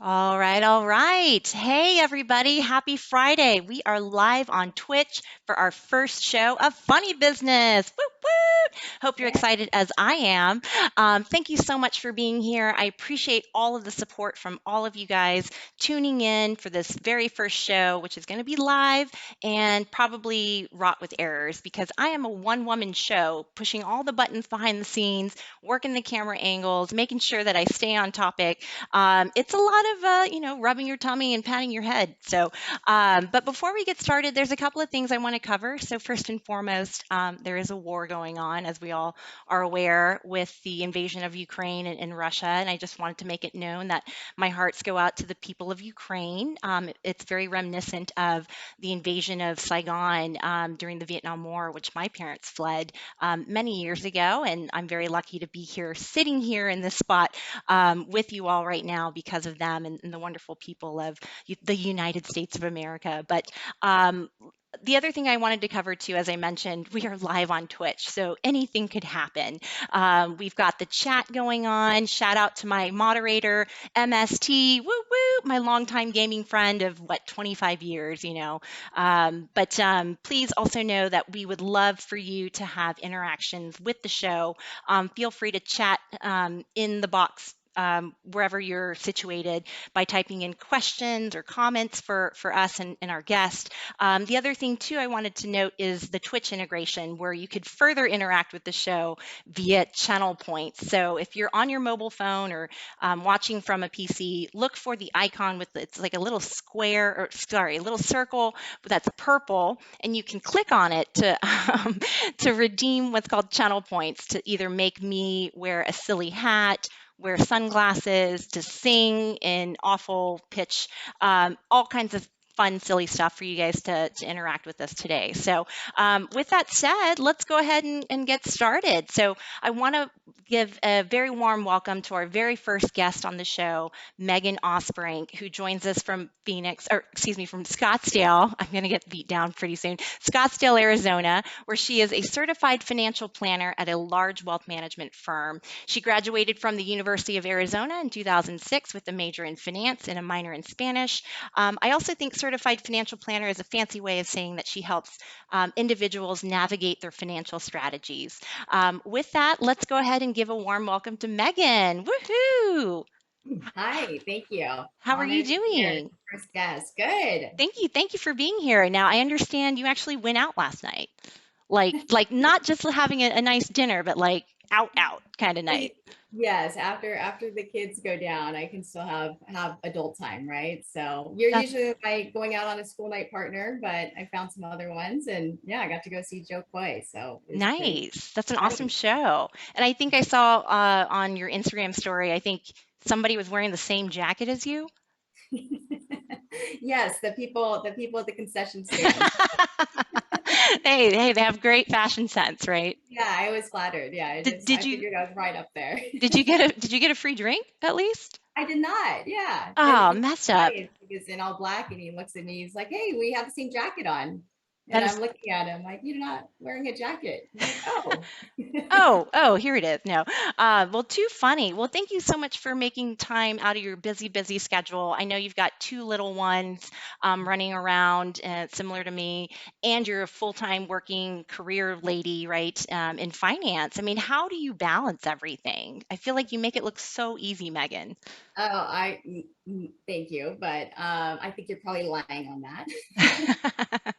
All right, all right. Hey, everybody. Happy Friday. We are live on Twitch for our first show of Funny Business. Whoop, whoop. Hope you're Yeah. excited as I am. Thank you so much for being here. I appreciate all of the support from all of you guys tuning in for this very first show, which is going to be live and probably wrought with errors because I am a one woman show pushing all the buttons behind the scenes, working the camera angles, making sure that I stay on topic. It's a lot of, rubbing your tummy and patting your head. But before we get started, there's a couple of things I want to cover. So first and foremost, there is a war going on, as we all are aware, with the invasion of Ukraine and Russia. And I just wanted to make it known that my hearts go out to the people of Ukraine. It's very reminiscent of the invasion of Saigon during the Vietnam War, which my parents fled many years ago. And I'm very lucky to be here, sitting here in this spot with you all right now because of them and the wonderful people of the United States of America. But the other thing I wanted to cover too, as I mentioned, we are live on Twitch, so anything could happen. We've got the chat going on. Shout out to my moderator, MST, woo woo, my longtime gaming friend of 25 years, But please also know that we would love for you to have interactions with the show. Feel free to chat in the box wherever you're situated by typing in questions or comments for us and our guest. The other thing, too, I wanted to note is the Twitch integration, where you could further interact with the show via channel points. So if you're on your mobile phone or watching from a PC, look for the icon with it's like a little square, or sorry, a little circle that's purple, and you can click on it to redeem what's called channel points to either make me wear a silly hat, wear sunglasses, to sing in awful pitch, all kinds of fun, silly stuff for you guys to interact with us today. So with that said, let's go ahead and get started. So I want to give a very warm welcome to our very first guest on the show, Megan Osbrink, who joins us from from Scottsdale. I'm going to get beat down pretty soon. Scottsdale, Arizona, where she is a certified financial planner at a large wealth management firm. She graduated from the University of Arizona in 2006 with a major in finance and a minor in Spanish. I also think certified financial planner is a fancy way of saying that she helps individuals navigate their financial strategies. With that, let's go ahead and give a warm welcome to Megan. Woohoo! Hi, thank you. How are you Honored to be here as doing? the first guest. Good. Thank you. Thank you for being here. Now, I understand you actually went out last night. Like not just having a nice dinner, but like out kind of night. Yes, after the kids go down, I can still have adult time, right? So you're That's usually my going out on a school night partner, but I found some other ones, and yeah, I got to go see Joe Coy, so it was pretty nice. That's an awesome exciting. show. And I think I saw on your Instagram story, I think somebody was wearing the same jacket as you. Yes, the people at the concession stand. Hey, they have great fashion sense, right? Yeah, I was flattered. Yeah, Did I did you figured I was right up there. did you get a free drink at least? I did not. Yeah. And Oh, it's messed up. funny because in all black and he looks at me, he's like, "Hey, we have the same jacket on." And That I'm is looking at him like, "You're not wearing a jacket." He's like, "Oh." oh, here it is. No. Well, too funny. Well, thank you so much for making time out of your busy schedule. I know you've got two little ones running around, similar to me, and you're a full-time working career lady, right, in finance. I mean, how do you balance everything? I feel like you make it look so easy, Megan. Oh, thank you, but I think you're probably lying on that.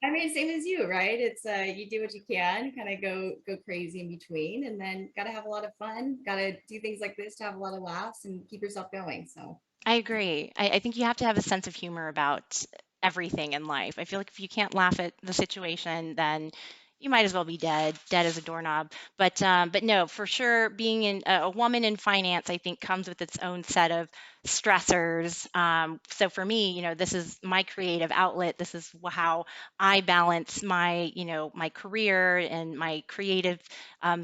I mean, same as you, right? It's you do what you can, kind of go crazy in between, and then got to have a lot of fun. Got to do things like this to have a lot of laughs and keep yourself going. So I agree. I think you have to have a sense of humor about everything in life. I feel like if you can't laugh at the situation, then you might as well be dead as a doorknob. But no, for sure, being a woman in finance, I think comes with its own set of stressors. So for me, this is my creative outlet. This is how I balance my, my career and my creative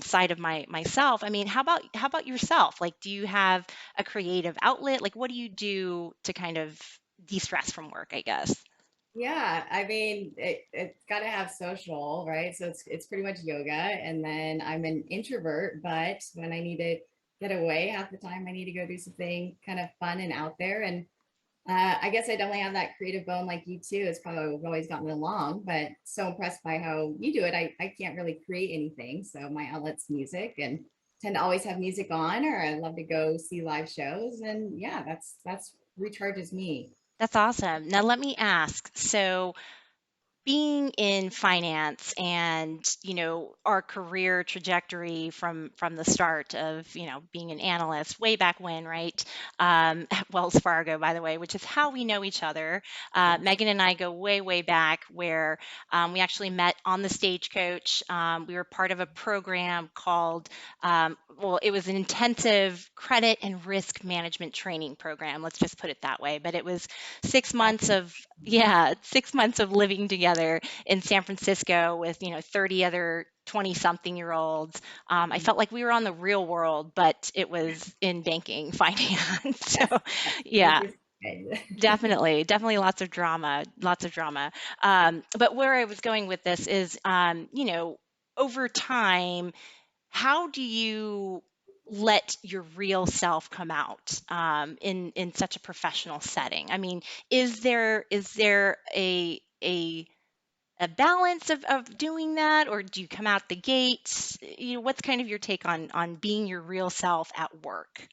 side of myself. I mean, how about yourself? Like, do you have a creative outlet? Like, what do you do to kind of de-stress from work, I guess? yeah, I mean, it's got to have social, right? So it's pretty much yoga, and then I'm an introvert, but when I need to get away half the time. I need to go do something kind of fun and out there. And I guess I definitely have that creative bone like you too. It's probably we've always gotten along, but so impressed by how you do it. I can't really create anything. So my outlet's music and tend to always have music on, or I love to go see live shows. And yeah, that's recharges me. That's awesome. Now let me ask, so being in finance and our career trajectory from the start of being an analyst way back when, right, at Wells Fargo, by the way, which is how we know each other. Yes. Megan and I go way back, where we actually met on the Stagecoach. We were part of a program called, well, it was an intensive credit and risk management training program, let's just put it that way, but it was 6 months That's of, yeah, 6 months of living together in San Francisco with 30 other 20-something-year-olds. I felt like we were on the real world, but it was in banking finance. So, yes, yes. yeah, Focus. Good. definitely lots of drama, lots of drama. But where I was going with this is, over time, how do you let your real self come out, in such a professional setting? I mean, is there a balance of doing that, or do you come out the gates? What's kind of your take on being your real self at work?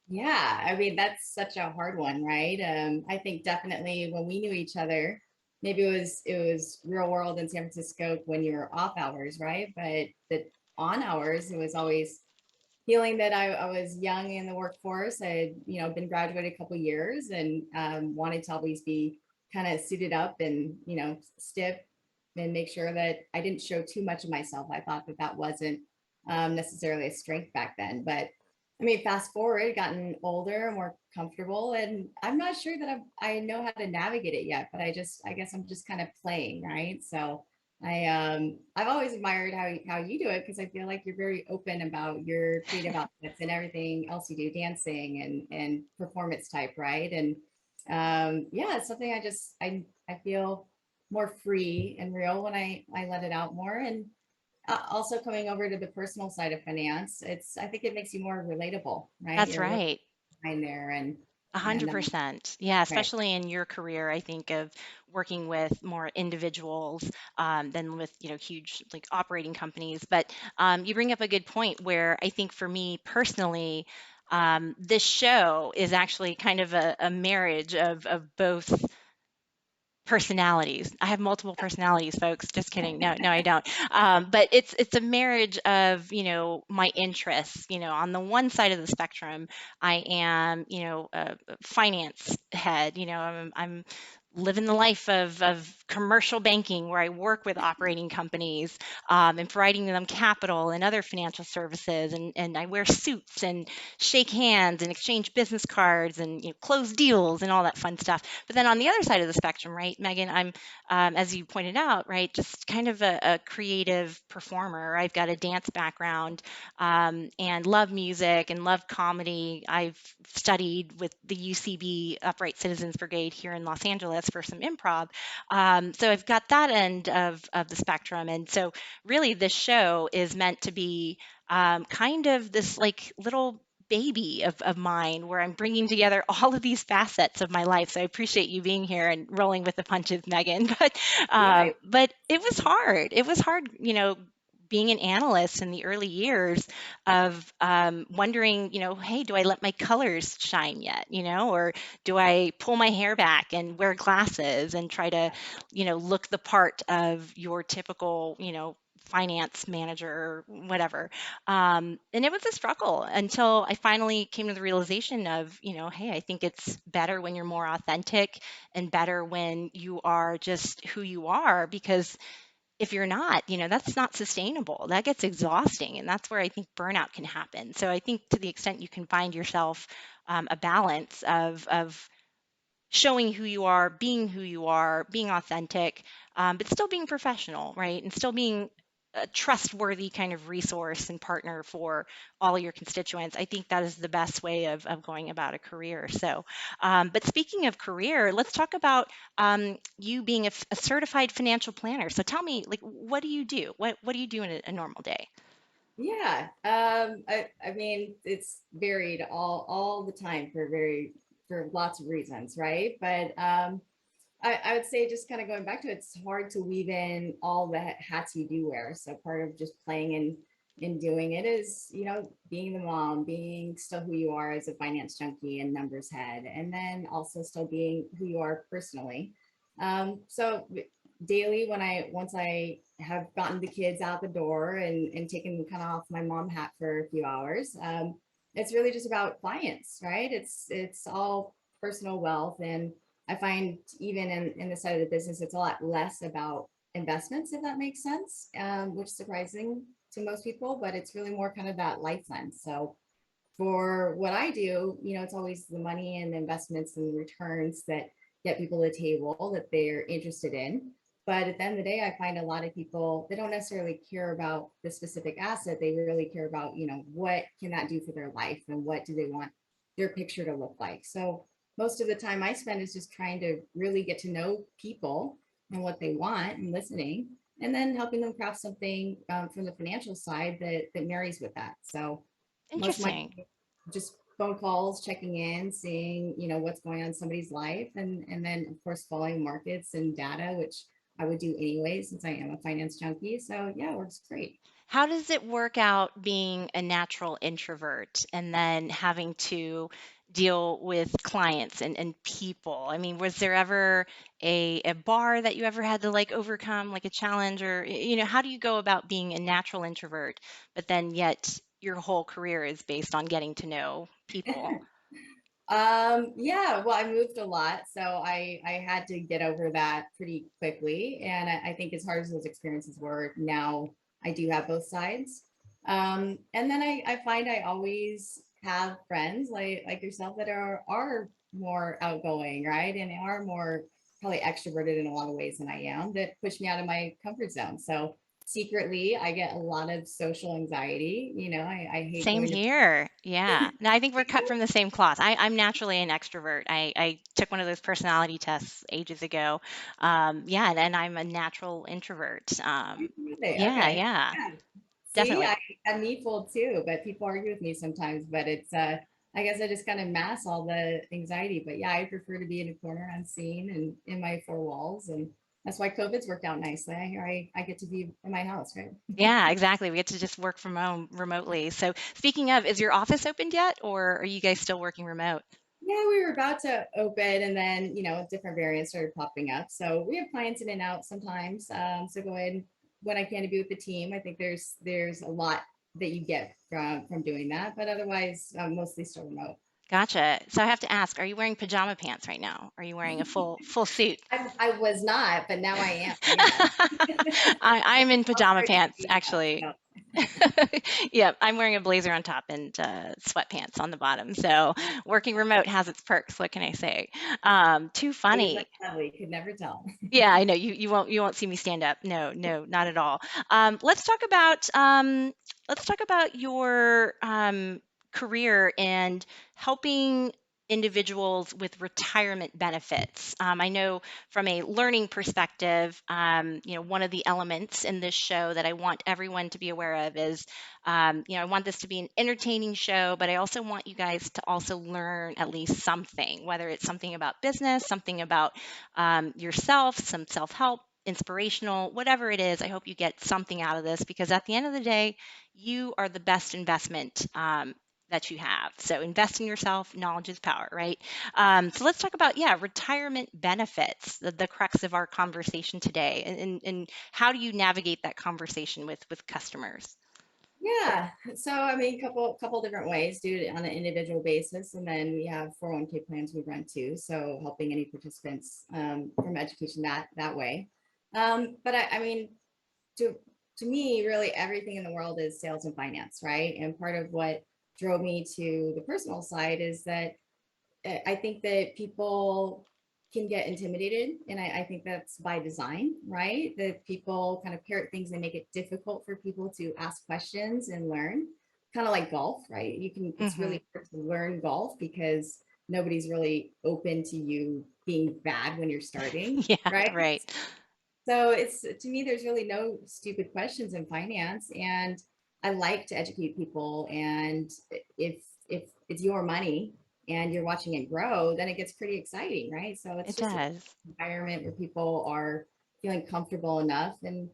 Yeah, I mean, that's such a hard one, right? I think definitely when we knew each other, maybe it was real world in San Francisco when you were off hours, right? But the on hours, it was always feeling that I was young in the workforce. I had, been graduated a couple years and wanted to always be kind of suited up and, stiff and make sure that I didn't show too much of myself. I thought that that wasn't necessarily a strength back then. But I mean, fast forward, gotten older, more comfortable, and I'm not sure that I know how to navigate it yet. But I guess I'm just kind of playing, right? So I've always admired how you do it because I feel like you're very open about your creative outfits and everything else you do, dancing and performance type, right? And yeah, it's something I feel more free and real when I let it out more. And also coming over to the personal side of finance, I think it makes you more relatable, right? That's You're really right. behind there and 100%. Yeah, right. especially in your career, I think of working with more individuals, than with, huge like operating companies. But you bring up a good point where I think for me personally, this show is actually kind of a marriage of both personalities. I have multiple personalities, folks. Just kidding. No, no, I don't. But it's a marriage of my interests. On the one side of the spectrum, I am a finance head. I'm living the life of commercial banking, where I work with operating companies, and providing them capital and other financial services, and I wear suits and shake hands and exchange business cards and close deals and all that fun stuff. But then on the other side of the spectrum, right, Megan, I'm, as you pointed out, right, just kind of a creative performer. I've got a dance background, and love music and love comedy. I've studied with the UCB Upright Citizens Brigade here in Los Angeles for some improv. So I've got that end of the spectrum. And so really this show is meant to be, kind of this like little baby of mine, where I'm bringing together all of these facets of my life. So I appreciate you being here and rolling with the punches, Megan. Yeah, But it was hard. It was hard, being an analyst in the early years of, wondering, hey, do I let my colors shine yet? Or do I pull my hair back and wear glasses and try to, look the part of your typical, finance manager or whatever. And it was a struggle until I finally came to the realization of, hey, I think it's better when you're more authentic and better when you are just who you are, because if you're not, that's not sustainable. That gets exhausting. And that's where I think burnout can happen. So I think to the extent you can find yourself, a balance of showing who you are, being authentic, but still being professional, right? And still being a trustworthy kind of resource and partner for all of your constituents. I think that is the best way of going about a career. So, but speaking of career, let's talk about, you being a certified financial planner. So tell me, like, what do you do? What do you do in a normal day? Yeah. I mean, it's varied all the time for lots of reasons, right? But I would say just kind of going back to it, it's hard to weave in all the hats you do wear. So part of just playing in doing it is, being the mom, being still who you are as a finance junkie and numbers head, and then also still being who you are personally. So daily once I have gotten the kids out the door and taken kind of off my mom hat for a few hours, it's really just about clients, right? It's all personal wealth. And I find even in the side of the business, it's a lot less about investments, if that makes sense, which is surprising to most people, but it's really more kind of that life lens. So for what I do, it's always the money and the investments and the returns that get people to the table that they're interested in. But at the end of the day, I find a lot of people, they don't necessarily care about the specific asset. They really care about, what can that do for their life and what do they want their picture to look like. So most of the time I spend is just trying to really get to know people and what they want and listening, and then helping them craft something from the financial side that marries with that. So most of my Interesting. just phone calls, checking in, seeing, what's going on in somebody's life. And then of course following markets and data, which I would do anyway, since I am a finance junkie. So yeah, it works great. How does it work out being a natural introvert and then having to deal with clients and people? I mean, was there ever a bar that you ever had to like overcome, like a challenge, or how do you go about being a natural introvert, but then yet your whole career is based on getting to know people? Yeah, well, I moved a lot, so I had to get over that pretty quickly. And I think as hard as those experiences were, now I do have both sides. And then I find I always have friends like yourself that are more outgoing, right? And are more probably extroverted in a lot of ways than I am, that push me out of my comfort zone. So secretly I get a lot of social anxiety. I hate Same going to here. Yeah. No, I think we're cut from the same cloth. I'm naturally an extrovert. I took one of those personality tests ages ago. Yeah, and I'm a natural introvert. Yeah, okay. yeah, Yeah. See, definitely. I'm needful too, but people argue with me sometimes. But it's I guess I just kind of mask all the anxiety. But yeah, I prefer to be in a corner unseen and in my four walls. And that's why COVID's worked out nicely. I get to be in my house, right? Yeah, exactly. We get to just work from home remotely. So speaking of, is your office opened yet, or are you guys still working remote? Yeah, we were about to open, and then different variants started popping up. So we have clients in and out sometimes. So go ahead when I can to be with the team. I think there's a lot that you get from doing that, but otherwise mostly still remote. Gotcha. So I have to ask, are you wearing pajama pants right now? Are you wearing a full suit? I was not, but now I am. Yeah. I'm in I'll pajama start pants, doing that. actually. So Yeah, I'm wearing a blazer on top and sweatpants on the bottom. So working remote has its perks. What can I say? Too you funny. like lovely, could never tell. Yeah, I know you won't see me stand up. No, no, not at all. Let's talk about your career and helping individuals with retirement benefits. I know from a learning perspective, one of the elements in this show that I want everyone to be aware of is, I want this to be an entertaining show, but I also want you guys to also learn at least something, whether it's something about business, something about yourself, some self help, inspirational, whatever it is. I hope you get something out of this because at the end of the day, you are the best investment. That you have. So invest in yourself. Knowledge is power, right? So let's talk about, yeah, retirement benefits, the crux of our conversation today. And how do you navigate that conversation with customers? Yeah. So I mean, couple different ways, do it on an individual basis, and then we have 401k plans we run too. So helping any participants from education that way. But I mean, to to me, really everything in the world is sales and finance, right? And part of what drove me to the personal side is that I think that people can get intimidated, and I think that's by design, right? That people kind of parrot things and make it difficult for people to ask questions and learn, kind of like golf, right? It's Hmm. really hard to learn golf because nobody's really open to you being bad when you're starting, Yeah, right? right. So it's, to me, there's really no stupid questions in finance. And I like to educate people, and if it's your money and you're watching it grow, then it gets pretty exciting, right? So it's It just an does. environment where people are feeling comfortable enough. And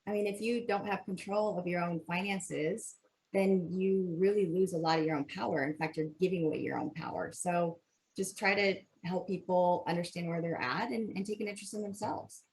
I mean, if you don't have control of your own finances, then you really lose a lot of your own power. In fact, you're giving away your own power. So just try to help people understand where they're at, and take an interest in themselves.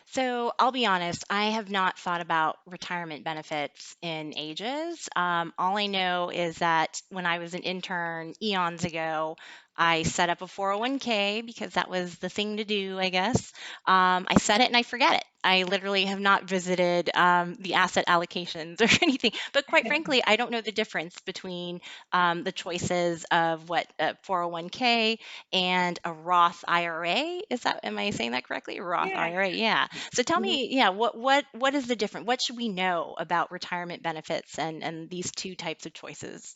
So I'll be honest, I have not thought about retirement benefits in ages. All I know is that when I was an intern eons ago, I set up a 401k because that was the thing to do, I guess. I set it and I forget it. I literally have not visited the asset allocations or anything. But quite frankly, I don't know the difference between the choices of what a 401k and a Roth IRA. Is that, am I saying that correctly? Roth Yeah. IRA, yeah. So tell Mhm. me, yeah, what is the difference? What should we know about retirement benefits and these two types of choices?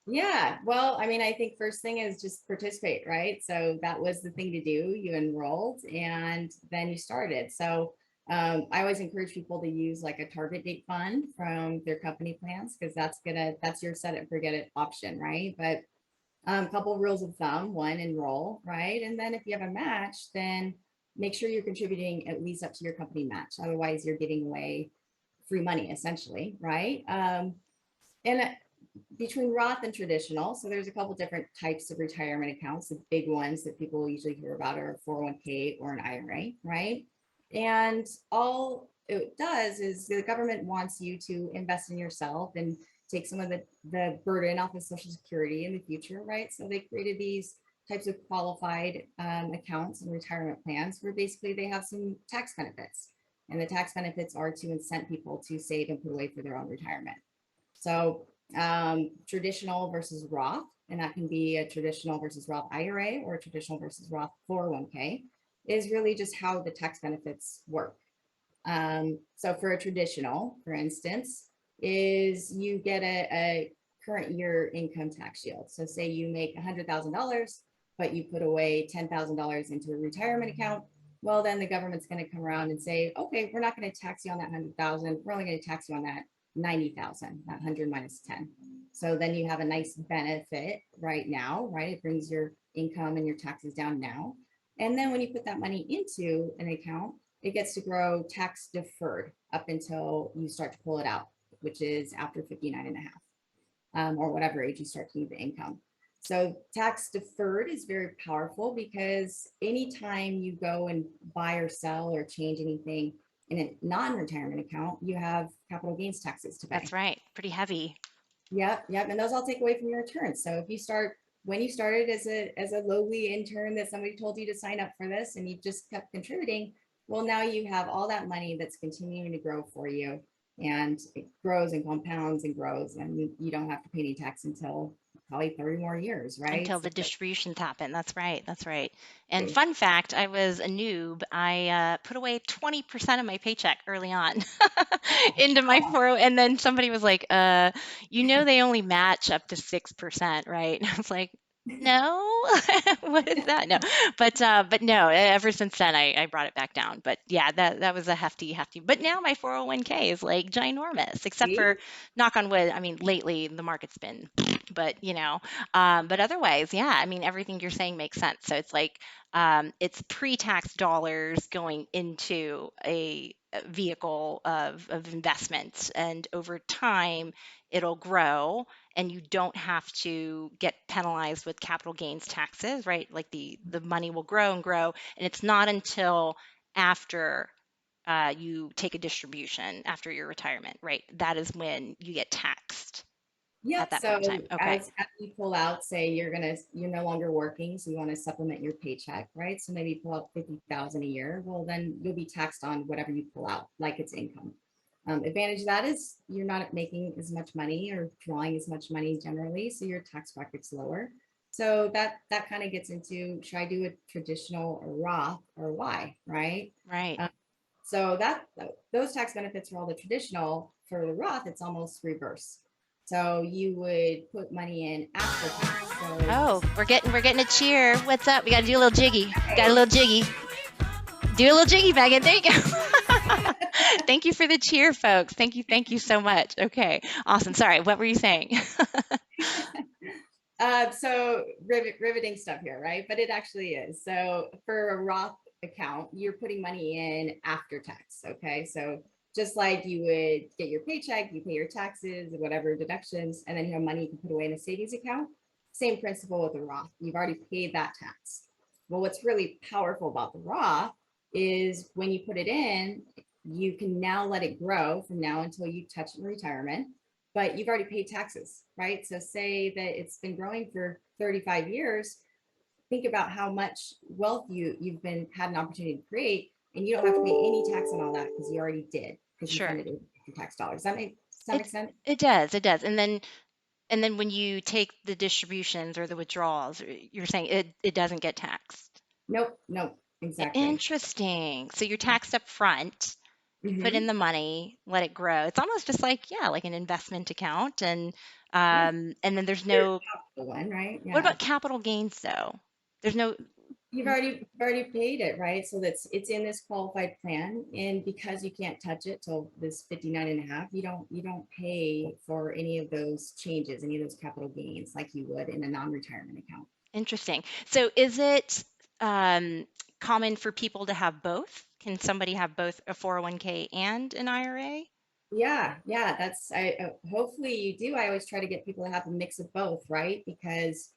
Yeah. Well, I mean, I think first thing is just participate, right? So that was the thing to do. You enrolled and then you started. So I always encourage people to use like a target date fund from their company plans, because that's your set it and forget it option, right? But couple of rules of thumb: one, enroll, right? And then if you have a match, then make sure you're contributing at least up to your company match. Otherwise, you're giving away free money essentially, right? And between Roth and traditional, so there's a couple different types of retirement accounts. The big ones that people usually hear about are a 401k or an IRA, right? And all it does is the government wants you to invest in yourself and take some of the burden off of Social Security in the future, right? So they created these types of qualified accounts and retirement plans where basically they have some tax benefits. And the tax benefits are to incent people to save and put away for their own retirement. So traditional versus Roth, and that can be a traditional versus Roth IRA or a traditional versus Roth 401k, is really just how the tax benefits work. So for a traditional, for instance, is you get a current year income tax shield. So say you make $100,000, but you put away $10,000 into a retirement account. Well, then the government's going to come around and say, okay, we're not going to tax you on that 100,000. We're only going to tax you on that 90,000, that 100 minus 10. So then you have a nice benefit right now, right? It brings your income and your taxes down now. And then when you put that money into an account, it gets to grow tax deferred up until you start to pull it out, which is after 59 and a half, or whatever age you start to need the income. So tax deferred is very powerful because anytime you go and buy or sell or change anything in a non-retirement account, you have capital gains taxes to That's pay. right, pretty heavy. Yep, yep. And those all take away from your returns. So if you start when you started as a lowly intern that somebody told you to sign up for this and you just kept contributing, well, now you have all that money that's continuing to grow for you, and it grows and compounds and grows, and you don't have to pay any tax until probably 30 more years, right? Until So the distributions happen. That's right. That's right. And that's fun fact, I was a noob. I put away 20% of my paycheck early on into my 4, and then somebody was like, they only match up to 6%, right? I was like, no, what is that? No, but no. Ever since then, I brought it back down. But yeah, that was a hefty, hefty. But now my 401k is like ginormous, except for see? knock on wood. I mean, lately the market's been, but but otherwise, yeah, I mean, everything you're saying makes sense. So it's like it's pre-tax dollars going into a vehicle of investments, and over time, it'll grow, and you don't have to get penalized with capital gains taxes, right? Like the money will grow and grow, and it's not until after you take a distribution after your retirement, right? That is when you get taxed at Yep. that point So in time. Okay. as you pull out, say you're no longer working, so you want to supplement your paycheck, right? So maybe you pull out 50,000 a year. Well, then you'll be taxed on whatever you pull out, like it's income. Advantage of that is you're not making as much money or drawing as much money generally, so your tax bracket's lower. So that kind of gets into, should I do a traditional or Roth or why, right? Right. Um, so those tax benefits are all the traditional. For the Roth, it's almost reverse. So you would put money in after tax. So Oh, we're getting a cheer. What's up? We got to do a little jiggy. Got a okay, little jiggy. Do a little jiggy, Megan. There you go. Thank you for the cheer, folks. Thank you so much. Okay, awesome. Sorry, what were you saying? So riveting stuff here, right? But it actually is. So for a Roth account, you're putting money in after tax. Okay. So just like you would get your paycheck, you pay your taxes, whatever deductions, and then you have money you can put away in a savings account. Same principle with the Roth. You've already paid that tax. Well, what's really powerful about the Roth is when you put it in, you can now let it grow from now until you touch retirement, but you've already paid taxes, right? So say that it's been growing for 35 years. Think about how much wealth you've been had an opportunity to create, and you don't have to pay any tax on all that because you already did because you Sure. funded it with your tax dollars. Does that make It sense? it does. It does. And then when you take the distributions or the withdrawals, you're saying it doesn't get taxed. Nope, nope, exactly. Interesting. So you're taxed up front. You put in Mm-hmm. the money, let it grow. It's almost just like, yeah, like an investment account. Yeah, And then there's very no, powerful one, right? what Yeah. about capital gains though? There's no, You've already paid it, right? So it's in this qualified plan. And because you can't touch it till this 59 and a half, you don't pay for any of those changes, any of those capital gains like you would in a non-retirement account. interesting. So is it um, common for people to have both? Can somebody have both a 401k and an IRA? Yeah, yeah, that's I hopefully you do. I always try to get people to have a mix of both, right? Because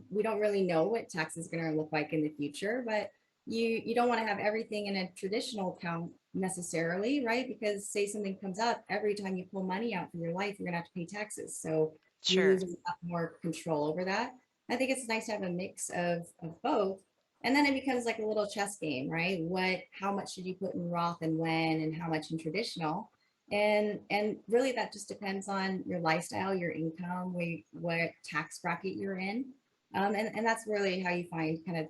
we don't really know what tax is going to look like in the future, but you don't want to have everything in a traditional account necessarily, right? Because say something comes up, every time you pull money out for your life, you're going to have to pay taxes. So you Sure. lose a lot more control over that. I think it's nice to have a mix of both. And then it becomes like a little chess game, right? How much should you put in Roth and when, and how much in traditional? And really that just depends on your lifestyle, your income, what tax bracket you're in. And that's really how you find kind of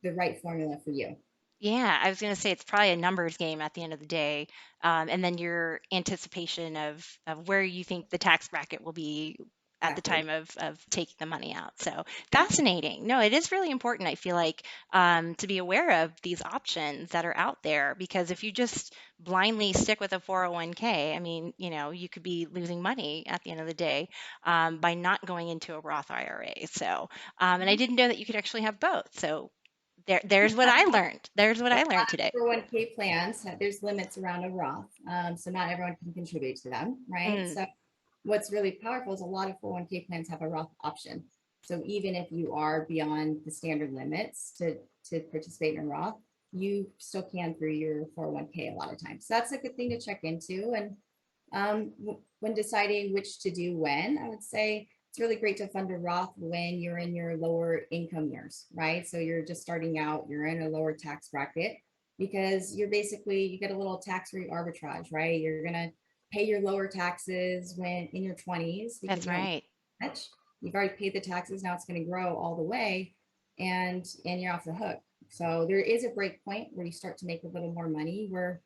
the right formula for you. Yeah, I was going to say it's probably a numbers game at the end of the day, and then your anticipation of where you think the tax bracket will be at the Exactly. time of taking the money out. So Yeah. fascinating. No, it is really important, I feel like, to be aware of these options that are out there because if you just blindly stick with a 401k, I mean, you could be losing money at the end of the day by not going into a Roth IRA. So, and I Mhm. didn't know that you could actually have both. So there's what I learned. There's what Well, I a learned lot of today. 401k plans, there's limits around a Roth. So not everyone can contribute to them, right? Mm, So what's really powerful is a lot of 401k plans have a Roth option. So even if you are beyond the standard limits to participate in a Roth, you still can through your 401k a lot of times. So that's a good thing to check into. And when deciding which to do when, I would say it's really great to fund a Roth when you're in your lower income years, right? So you're just starting out, you're in a lower tax bracket because you get a little tax free arbitrage, right? You're going to pay your lower taxes when in your 20s because that's you don't right. much. You've already paid the taxes. Now it's going to grow all the way and you're off the hook. So there is a break point where you start to make a little more money where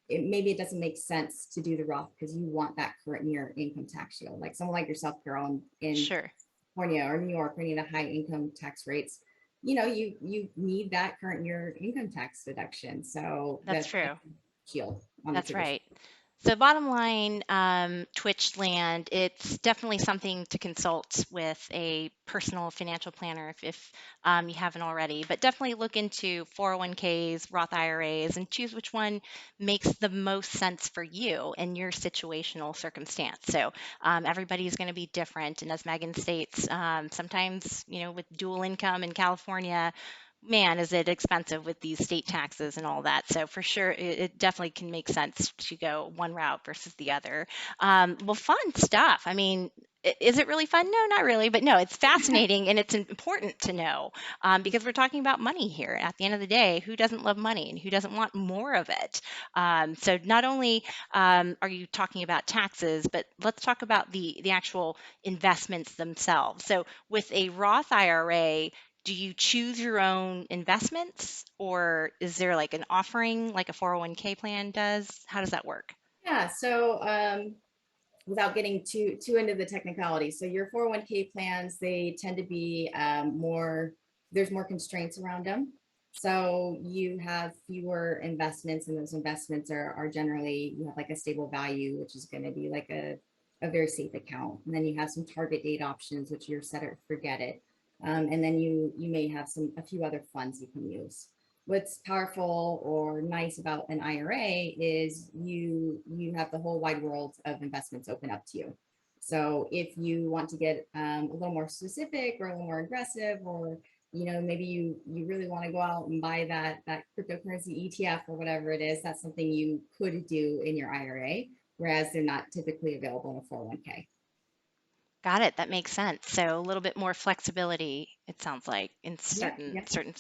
maybe it doesn't make sense to do the Roth because you want that current year income tax shield. Like someone like yourself, Carol, in Sure. California or New York, or any of the high income tax rates, you need that current year income tax deduction. So That's that's true. shield on the That's traditional. right. So bottom line, Twitch land, it's definitely something to consult with a personal financial planner if you haven't already. But definitely look into 401ks, Roth IRAs, and choose which one makes the most sense for you and your situational circumstance. So everybody's going to be different. And as Megan states, sometimes, with dual income in California, man, is it expensive with these state taxes and all that. So for sure, it definitely can make sense to go one route versus the other. Well, fun stuff. I mean, is it really fun? No, not really. But no, it's fascinating and it's important to know because we're talking about money here. At the end of the day, who doesn't love money and who doesn't want more of it? So not only are you talking about taxes, but let's talk about the actual investments themselves. So with a Roth IRA, do you choose your own investments or is there like an offering like a 401k plan does? How does that work? Yeah. So without getting too into the technicality. So your 401k plans, they tend to be more, there's more constraints around them. So you have fewer investments, and those investments are generally, you have like a stable value, which is going to be like a very safe account. And then you have some target date options, which you're set or forget it. And then you may have a few other funds you can use. What's powerful or nice about an IRA is you have the whole wide world of investments open up to you. So if you want to get a little more specific or a little more aggressive, or maybe you really want to go out and buy that cryptocurrency ETF or whatever it is, that's something you could do in your IRA, whereas they're not typically available in a 401k. Got it. That makes sense. So a little bit more flexibility, it sounds like, in Yeah, certain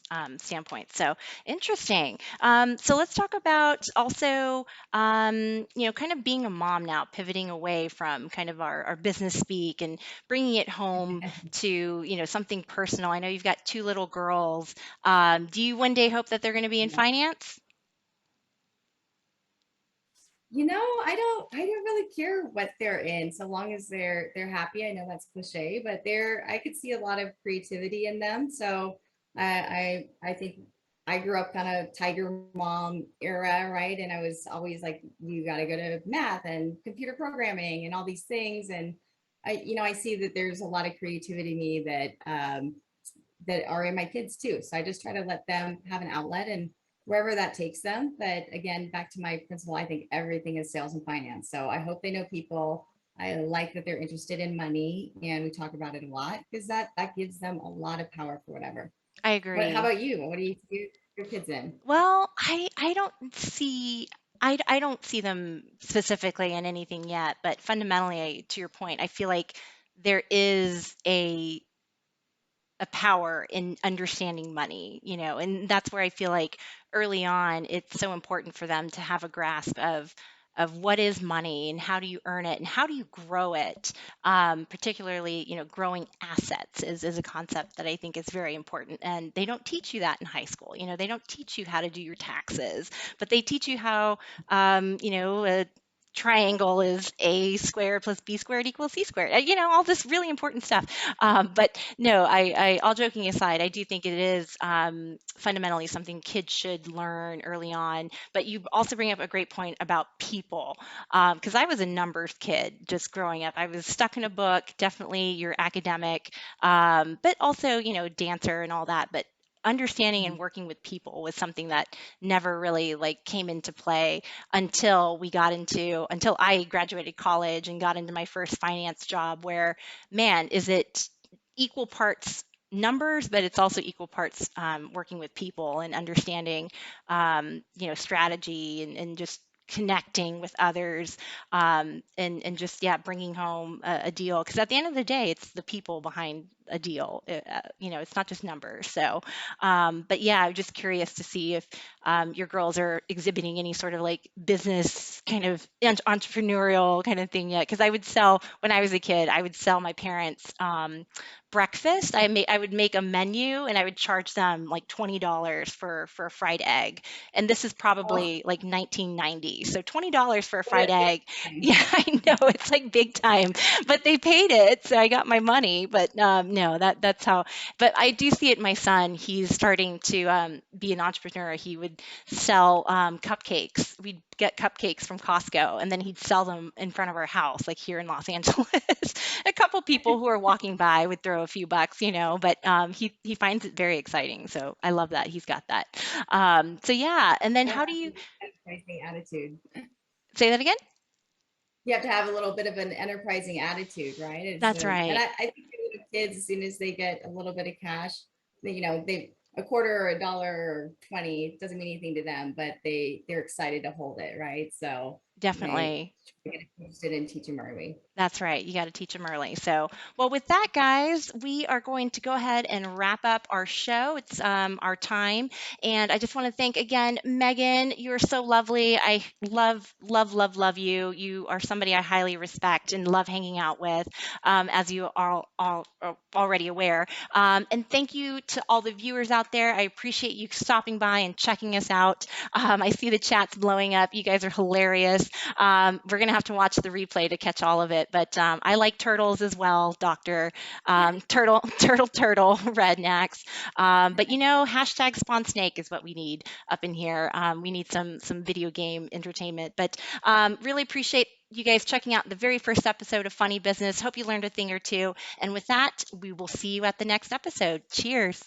yeah. standpoints. So interesting. So let's talk about also, kind of being a mom now, pivoting away from kind of our business speak and bringing it home to, something personal. I know you've got two little girls. Do you one day hope that they're going to be in Yeah. finance? I don't really care what they're in, so long as they're happy. I know that's cliche, but I could see a lot of creativity in them. So I think I grew up kind of tiger mom era, right? And I was always like, you got to go to math and computer programming and all these things. And I see that there's a lot of creativity in me that are in my kids too. So I just try to let them have an outlet, and wherever that takes them. But again, back to my principle, I think everything is sales and finance. So I hope they know people. I like that they're interested in money, and we talk about it a lot because that gives them a lot of power for whatever. I How agree. about you? What do you see your kids in? Well, I don't see I don't see them specifically in anything yet, but fundamentally, to your point, I feel like there is a power in understanding money, and that's where I feel like early on it's so important for them to have a grasp of what is money and how do you earn it and how do you grow it. Particularly, growing assets is a concept that I think is very important, and they don't teach you that in high school. They don't teach you how to do your taxes, but they teach you how, a triangle is a squared plus b squared equals c squared, all this really important stuff. But no, all joking aside, I do think it is fundamentally something kids should learn early on. But you also bring up a great point about people, because I was a numbers kid just growing up. I was stuck in a book, definitely your academic, but also, dancer and all that. But understanding and working with people was something that never really like came into play until I graduated college and got into my first finance job, where, man, is it equal parts numbers, but it's also equal parts working with people and understanding, strategy and just connecting with others, and just, yeah, bringing home a deal. Because at the end of the day, it's the people behind a deal. It's not just numbers. So, but yeah, I'm just curious to see if your girls are exhibiting any sort of like business kind of entrepreneurial kind of thing yet. Because when I was a kid, I would sell my parents breakfast. I would make a menu and I would charge them like $20 for a fried egg. And this is Oh, probably like 1990. So $20 for a what fried a egg. thing. Yeah, I know it's like big time, but they paid it, so I got my money. But no, that's how. But I do see it in my son. He's starting to be an entrepreneur. He would sell cupcakes. We'd get cupcakes from Costco, and then he'd sell them in front of our house, like here in Los Angeles. A couple people who are walking by would throw a few bucks, but he finds it very exciting. So I love that he's got that. So yeah, and then You have how do to you have an enterprising attitude. say that again? You have to have a little bit of an enterprising attitude, right? That's And right. I think kids, as soon as they get a little bit of cash, they a quarter or a dollar or 20 doesn't mean anything to them, but they're excited to hold it, right? So they Definitely. get interested and teach them early. That's right. You got to teach them early. So, well, with that, guys, we are going to go ahead and wrap up our show. It's our time. And I just want to thank again, Megan. You're so lovely. I love, love, love, love you. You are somebody I highly respect and love hanging out with, as you are all are already aware. And thank you to all the viewers out there. I appreciate you stopping by and checking us out. I see the chats blowing up. You guys are hilarious. We're going to have to watch the replay to catch all of it. But I like turtles as well, Doctor. Turtle, turtle, turtle, rednecks. But hashtag spawn snake is what we need up in here. We need some video game entertainment. But really appreciate you guys checking out the very first episode of Funny Business. Hope you learned a thing or two. And with that, we will see you at the next episode. Cheers.